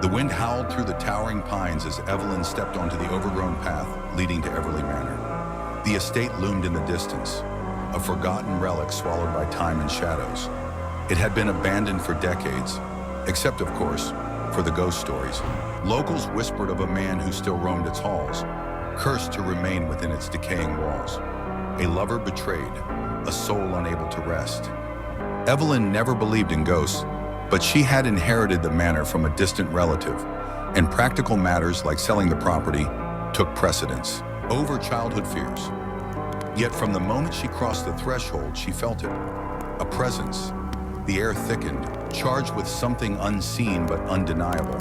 The wind howled through the towering pines as Evelyn stepped onto the overgrown path leading to Everly Manor. The estate loomed in the distance, a forgotten relic swallowed by time and shadows. It had been abandoned for decades, except, of course, for the ghost stories. Locals whispered of a man who still roamed its halls, cursed to remain within its decaying walls. A lover betrayed, a soul unable to rest. Evelyn never believed in ghosts, but she had inherited the manor from a distant relative, and practical matters like selling the property took precedence over childhood fears. Yet from the moment she crossed the threshold, she felt it. A presence. The air thickened, charged with something unseen but undeniable.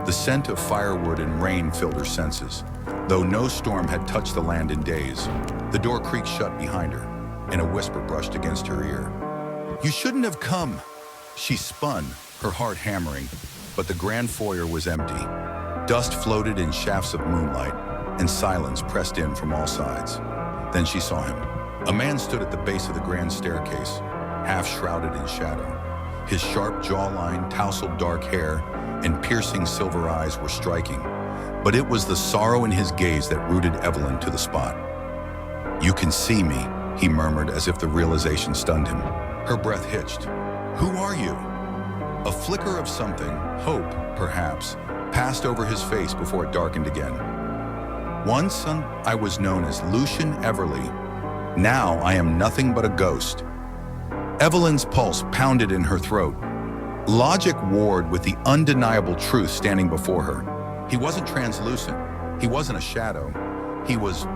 The scent of firewood and rain filled her senses. Though no storm had touched the land in days, the door creaked shut behind her, and a whisper brushed against her ear. "You shouldn't have come." She spun, her heart hammering, but the grand foyer was empty. Dust floated in shafts of moonlight, and silence pressed in from all sides. Then she saw him. A man stood at the base of the grand staircase, half shrouded in shadow. His sharp jawline, tousled dark hair, and piercing silver eyes were striking, but it was the sorrow in his gaze that rooted Evelyn to the spot. "You can see me," he murmured as if the realization stunned him. Her breath hitched. "Who are you?" A flicker of something, hope, perhaps, passed over his face before it darkened again. "Once I was known as Lucian Everly. Now I am nothing but a ghost." Evelyn's pulse pounded in her throat. Logic warred with the undeniable truth standing before her. He wasn't translucent. He wasn't a shadow. He was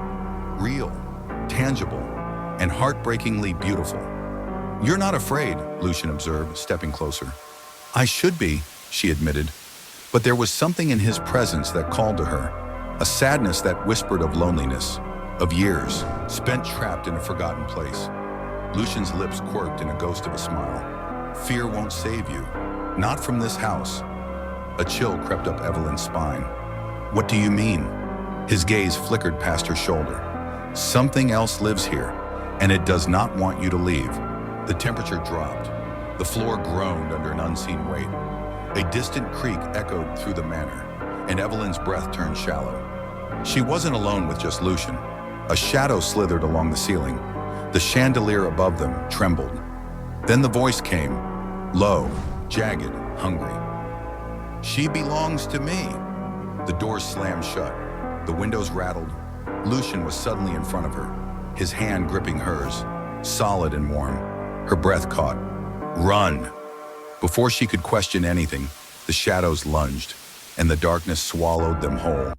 real, tangible, and heartbreakingly beautiful. "You're not afraid," Lucian observed, stepping closer. "I should be," she admitted. But there was something in his presence that called to her, a sadness that whispered of loneliness, of years spent trapped in a forgotten place. Lucian's lips quirked in a ghost of a smile. "Fear won't save you. Not from this house." A chill crept up Evelyn's spine. "What do you mean?" His gaze flickered past her shoulder. "Something else lives here, and it does not want you to leave." The temperature dropped. The floor groaned under an unseen weight. A distant creak echoed through the manor, and Evelyn's breath turned shallow. She wasn't alone with just Lucian. A shadow slithered along the ceiling. The chandelier above them trembled. Then the voice came, low, jagged, hungry. "She belongs to me." The doors slammed shut. The windows rattled. Lucian was suddenly in front of her, his hand gripping hers, solid and warm. Her breath caught. "Run!" Before she could question anything, the shadows lunged, and the darkness swallowed them whole.